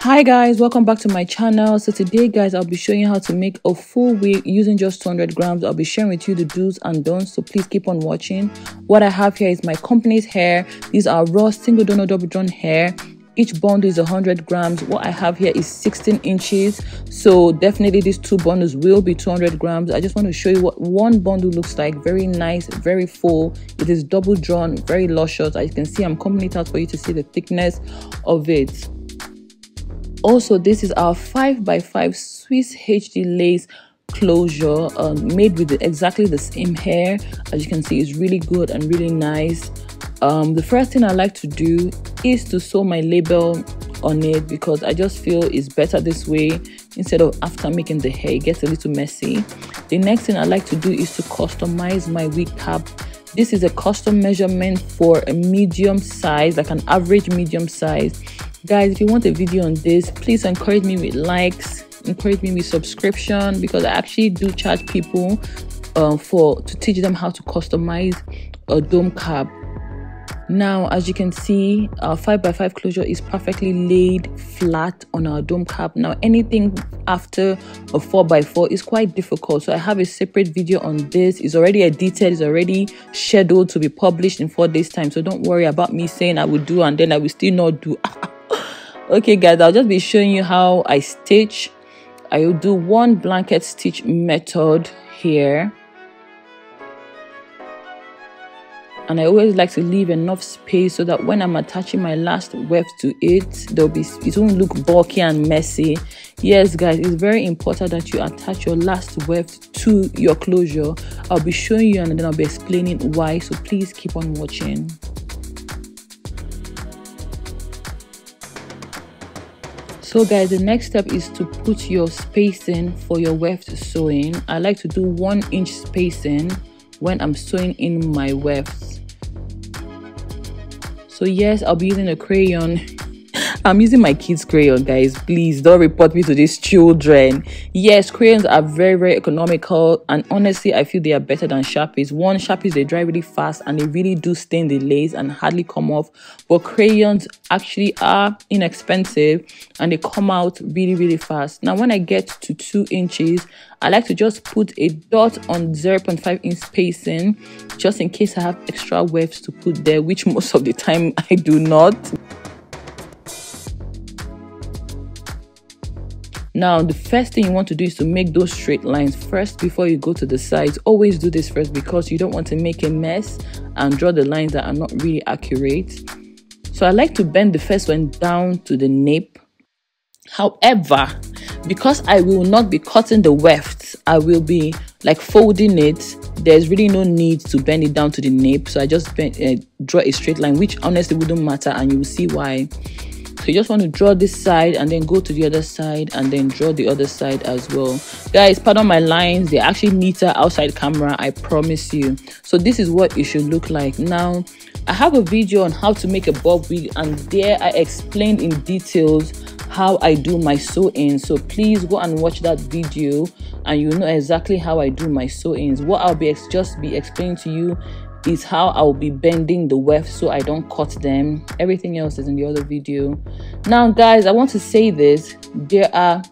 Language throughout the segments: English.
Hi guys, welcome back to my channel. So today guys, I'll be showing you how to make a full wig using just 200 grams. I'll be sharing with you the do's and don'ts, so please keep on watching. What I have here is my company's hair. These are raw single donor double drawn hair. Each bundle is 100 grams. What I have here is 16 inches, so definitely these two bundles will be 200 grams. I just want to show you what one bundle looks like. Very nice, very full. It is double drawn, very luscious. As you can see, I'm combing it out for you to see the thickness of it. Also, this is our 5x5 Swiss HD lace closure, made with exactly the same hair. As you can see, it's really good and really nice. The first thing I like to do is to sew my label on it, because I just feel it's better this way instead of after making the hair. It gets a little messy. The next thing I like to do is to customize my wig cap. This is a custom measurement for a medium size, like an average medium size. Guys, if you want a video on this, please encourage me with likes, encourage me with subscription, because I actually do charge people to teach them how to customize a dome cap. Now, as you can see, our 5x5 closure is perfectly laid flat on our dome cap. Now, anything after a 4x4 is quite difficult, so I have a separate video on this. It's already edited, it's already scheduled to be published in 4 days time, so don't worry about me saying I will do and then I will still not do. Okay guys, I'll just be showing you how I stitch. I will do one blanket stitch method here, and I always like to leave enough space so that when I'm attaching my last weft to it, it won't look bulky and messy. Yes guys, it's very important that you attach your last weft to your closure. I'll be showing you and then I'll be explaining why, so please keep on watching. So guys, the next step is to put your spacing for your weft sewing. I like to do 1 inch spacing when I'm sewing in my wefts. So yes, I'll be using a crayon. I'm using my kids' crayon, guys. Please don't report me to these children. Yes, crayons are very economical, and honestly I feel they are better than Sharpies. Sharpies, they dry really fast and they really do stain the lace and hardly come off, but crayons actually are inexpensive and they come out really fast. Now when I get to 2 inches, I like to just put a dot on 0.5 inch spacing, just in case I have extra wefts to put there, which most of the time I do not. Now, the first thing you want to do is to make those straight lines first before you go to the sides. Always do this first, because you don't want to make a mess and draw the lines that are not really accurate. So I like to bend the first one down to the nape. However, because I will not be cutting the wefts, I will be like folding it. There's really no need to bend it down to the nape. So I just draw a straight line, which honestly wouldn't matter, and you will see why. So you just want to draw this side and then go to the other side and then draw the other side as well. Guys, pardon my lines, they're actually neater outside camera, I promise you. So this is what it should look like. Now, I have a video on how to make a bob wig, and there I explained in details how I do my sew-ins. So please go and watch that video and you'll know exactly how I do my sew-ins. What I'll be explaining to you is how I'll be bending the weft so I don't cut them. Everything else is in the other video. Now guys, I want to say this. There are,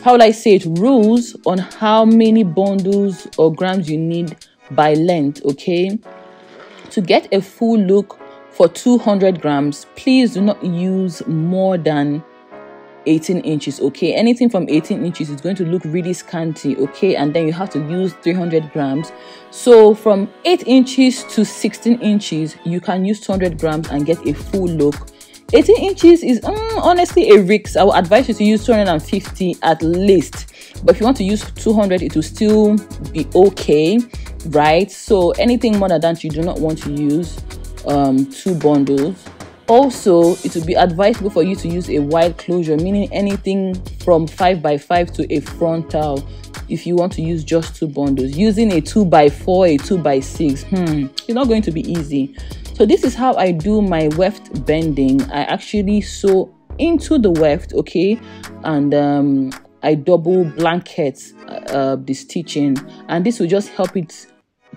how will I say it, rules on how many bundles or grams you need by length, okay? To get a full look for 200 grams, please do not use more than 18 inches, okay? Anything from 18 inches is going to look really scanty, okay? And then you have to use 300 grams. So from 8 inches to 16 inches, you can use 200 grams and get a full look. 18 inches is honestly a risk. I would advise you to use 250 at least. But if you want to use 200, it will still be okay, right? So anything more than that, you do not want to use 2 bundles. Also, it would be advisable for you to use a wide closure, meaning anything from 5x5 to a frontal if you want to use just 2 bundles. Using a 2x4, a 2x6, it's not going to be easy. So this is how I do my weft bending. I actually sew into the weft, okay, and I double blanket the stitching, and this will just help it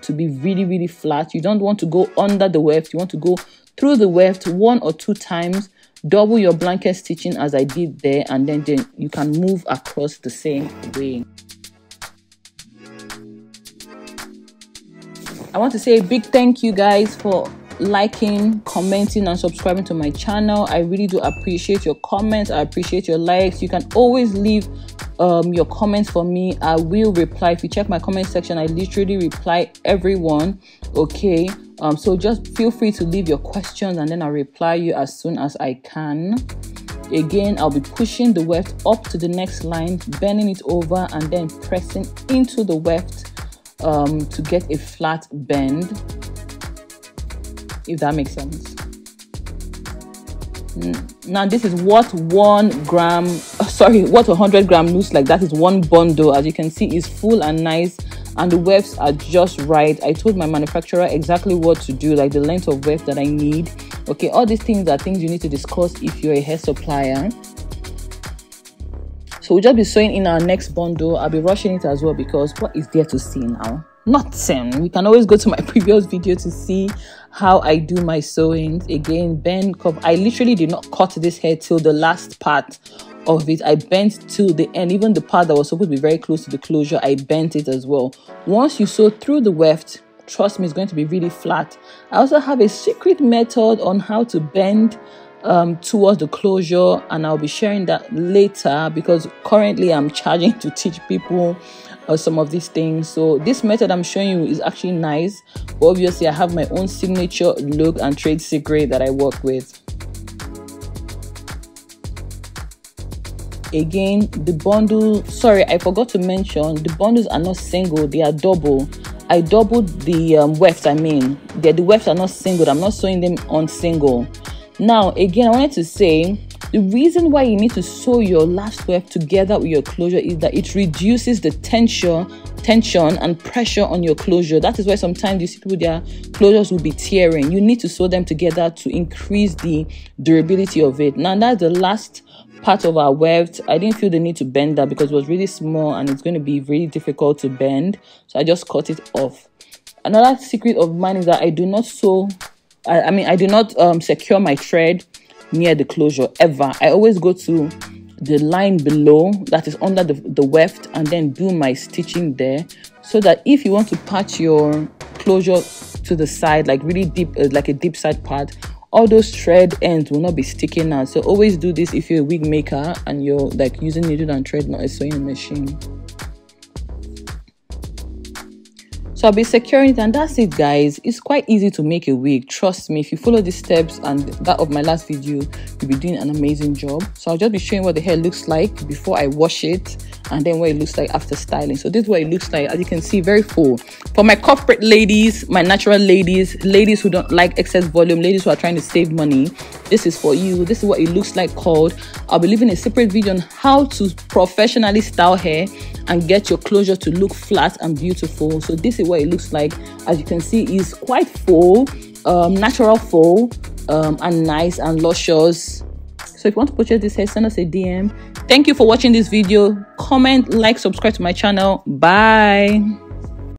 to be really flat. You don't want to go under the weft, you want to go through the weft 1 or 2 times double your blanket stitching as I did there, and then you can move across the same way. I want to say a big thank you guys for liking, commenting, and subscribing to my channel. I really do appreciate your comments. I appreciate your likes. You can always leave your comments for me. I will reply. If you check my comment section, I literally reply everyone. Okay, so just feel free to leave your questions, and then I'll reply you as soon as I can. Again, I'll be pushing the weft up to the next line, bending it over, and then pressing into the weft to get a flat bend, if that makes sense. Now this is what 100 gram looks like. That is one bundle. As you can see, it's full and nice, and the wefts are just right. I told my manufacturer exactly what to do, like the length of weft that I need. Okay, all these things are things you need to discuss if you're a hair supplier. So we'll just be sewing in our next bundle. I'll be rushing it as well, because what is there to see now? Nothing. We can always go to my previous video to see how I do my sewings. Again, bend, curve. I literally did not cut this hair till the last part of it. I bent to the end. Even the part that was supposed to be very close to the closure, I bent it as well. Once you sew through the weft, trust me, it's going to be really flat. I also have a secret method on how to bend towards the closure, and I'll be sharing that later, because currently I'm charging to teach people some of these things. So this method I'm showing you is actually nice, but obviously I have my own signature look and trade secret that I work with. Again, the bundle, sorry, I forgot to mention, the bundles are not single, they are double. I doubled the weft. The wefts are not single. I'm not sewing them on single. Now again, I wanted to say the reason why you need to sew your last weft together with your closure is that it reduces the tension and pressure on your closure. That is why sometimes you see people, their closures will be tearing. You need to sew them together to increase the durability of it. Now that's the last part of our weft. I didn't feel the need to bend that because it was really small and it's going to be really difficult to bend, so I just cut it off. Another secret of mine is that I do not sew, I do not secure my thread near the closure ever. I always go to the line below that is under the weft and then do my stitching there, so that if you want to patch your closure to the side, like really deep, like a deep side part, all those thread ends will not be sticking out. So always do this if you're a wig maker and you're like using needle and thread, not a sewing machine. So I'll be securing it, and that's it guys. It's quite easy to make a wig, trust me. If you follow these steps and that of my last video, you'll be doing an amazing job. So I'll just be showing what the hair looks like before I wash it, and then what it looks like after styling. So this is what it looks like. As you can see, very full. For my corporate ladies, my natural ladies, ladies who don't like excess volume, ladies who are trying to save money, this is for you. This is what it looks like called. I'll be leaving a separate video on how to professionally style hair and get your closure to look flat and beautiful. So this is what it looks like. As you can see, it's quite full, natural full, and nice and luscious. So if you want to purchase this hair, send us a DM. Thank you for watching this video. Comment, like, subscribe to my channel. Bye.